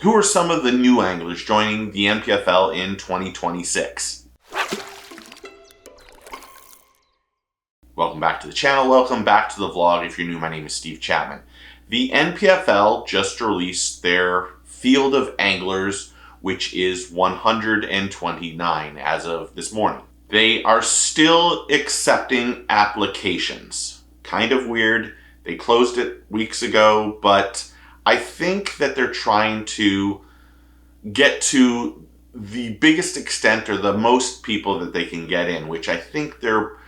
Who are some of the new anglers joining the NPFL in 2026? Welcome back to the channel. Welcome back to the vlog. If you're new, my name is Steve Chapman. The NPFL just released their field of anglers, which is 129 as of this morning. They are still accepting applications. Kind of weird. They closed it weeks ago, but I think that they're trying to get to the biggest extent or the most people that they can get in, which I think their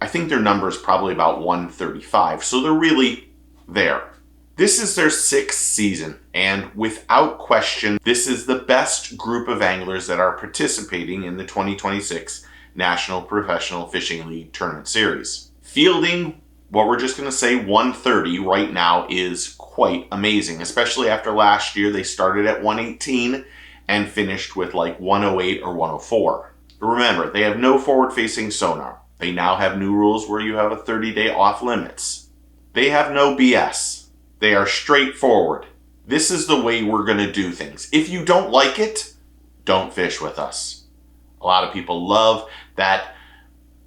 number is probably about 135. So they're really there. This is their 6th season, and without question, this is the best group of anglers that are participating in the 2026 National Professional Fishing League Tournament Series. Fielding, what we're just going to say 130 right now, is quite amazing, especially after last year. They started at 118 and finished with like 108 or 104. But remember, they have no forward-facing sonar. They now have new rules where you have a 30-day off limits. They have no BS. They are straightforward. This is the way we're going to do things. If you don't like it, don't fish with us. A lot of people love that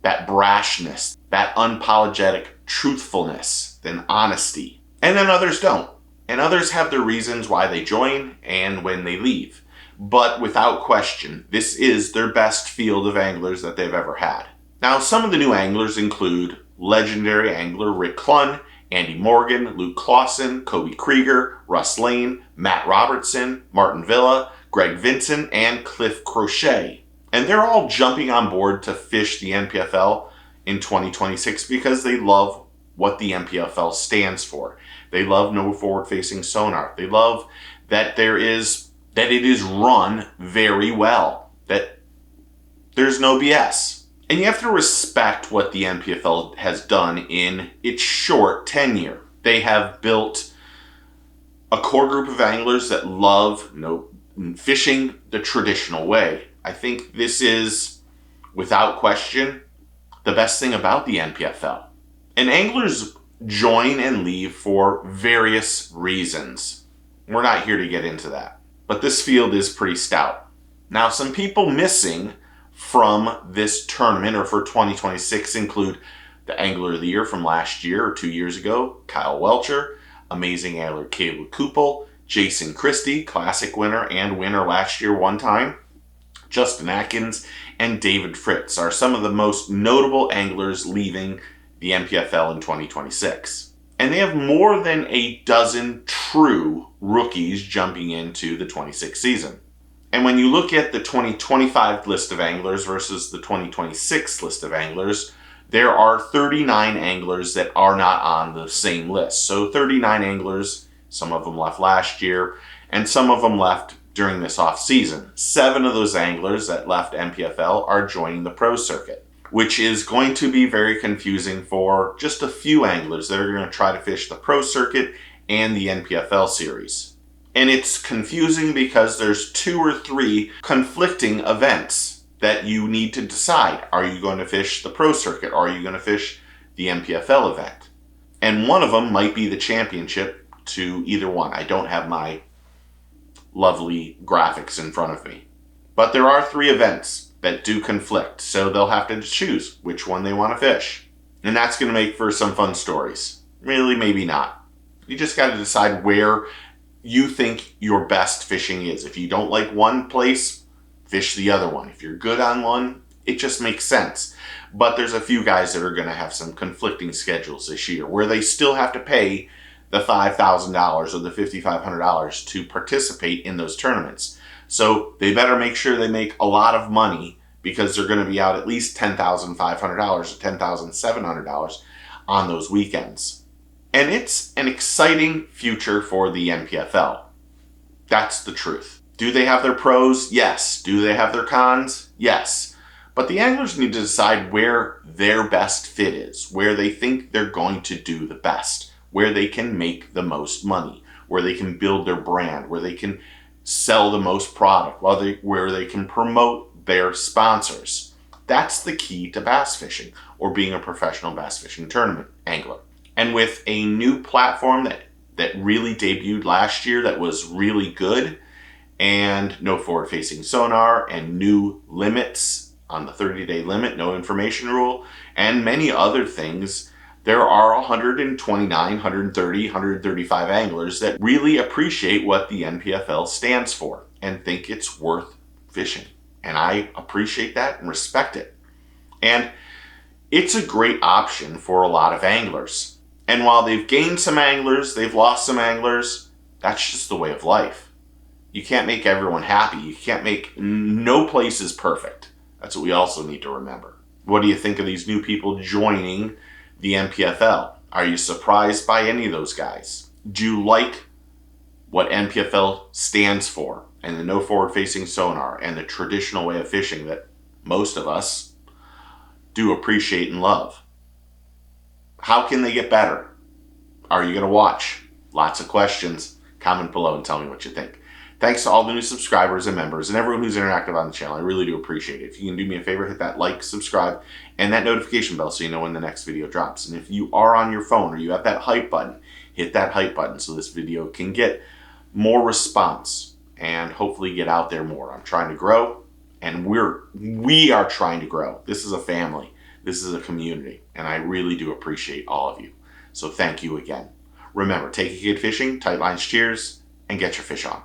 brashness, that unapologetic truthfulness, and honesty. And then others don't. And others have their reasons why they join and when they leave. But without question, this is their best field of anglers that they've ever had. Now, some of the new anglers include legendary angler Rick Clunn, Andy Morgan, Luke Clasuen, Koby Kreiger, Russ Lane, Matt Robertson, Martin Villa, Greg Vinson, and Cliff Crochet. And they're all jumping on board to fish the NPFL in 2026 because they love what the NPFL stands for. They love no forward-facing sonar. They love that it is run very well, that there's no BS. And you have to respect what the NPFL has done in its short tenure. They have built a core group of anglers that love fishing the traditional way. I think this is, without question, the best thing about the NPFL. And anglers join and leave for various reasons. We're not here to get into that. But this field is pretty stout. Now, some people missing from this tournament or for 2026 include the Angler of the Year from last year or 2 years ago, Kyle Welcher, amazing angler Caleb Kupel, Jason Christie, classic winner and winner last year one time, Justin Atkins, and David Fritz are some of the most notable anglers leaving the NPFL in 2026. And they have more than a dozen true rookies jumping into the 26 season. And when you look at the 2025 list of anglers versus the 2026 list of anglers, there are 39 anglers that are not on the same list. So 39 anglers, some of them left last year, and some of them left during this off season. 7 of those anglers that left NPFL are joining the pro circuit, which is going to be very confusing for just a few anglers that are going to try to fish the pro circuit and the NPFL series. And it's confusing because there's 2 or 3 conflicting events that you need to decide. Are you going to fish the pro circuit? Or are you going to fish the NPFL event? And one of them might be the championship to either one. I don't have my lovely graphics in front of me. But there are 3 events that do conflict, so they'll have to choose which one they want to fish. And that's going to make for some fun stories. Really, maybe not. You just got to decide where you think your best fishing is. If you don't like one place, fish the other one. If you're good on one, it just makes sense. But there's a few guys that are going to have some conflicting schedules this year where they still have to pay the $5,000 or the $5,500 to participate in those tournaments. So they better make sure they make a lot of money because they're going to be out at least $10,500 or $10,700 on those weekends. And it's an exciting future for the NPFL. That's the truth. Do they have their pros? Yes. Do they have their cons? Yes. But the anglers need to decide where their best fit is, where they think they're going to do the best, where they can make the most money, where they can build their brand, where they can sell the most product, where they can promote their sponsors. That's the key to bass fishing or being a professional bass fishing tournament angler. And with a new platform that really debuted last year that was really good, and no forward-facing sonar, and new limits on the 30-day limit, no information rule, and many other things. There are 129, 130, 135 anglers that really appreciate what the NPFL stands for and think it's worth fishing. And I appreciate that and respect it. And it's a great option for a lot of anglers. And while they've gained some anglers, they've lost some anglers, that's just the way of life. You can't make everyone happy. You can't make, no place is perfect. That's what we also need to remember. What do you think of these new people joining the NPFL? Are you surprised by any of those guys? Do you like what NPFL stands for and the no forward-facing sonar and the traditional way of fishing that most of us do appreciate and love? How can they get better? Are you going to watch? Lots of questions. Comment below and tell me what you think. Thanks to all the new subscribers and members and everyone who's interactive on the channel. I really do appreciate it. If you can do me a favor, hit that like, subscribe, and that notification bell so you know when the next video drops. And if you are on your phone or you have that hype button, hit that hype button so this video can get more response and hopefully get out there more. I'm trying to grow, and we are trying to grow. This is a family. This is a community, and I really do appreciate all of you. So thank you again. Remember, take a kid fishing, tight lines, cheers, and get your fish on.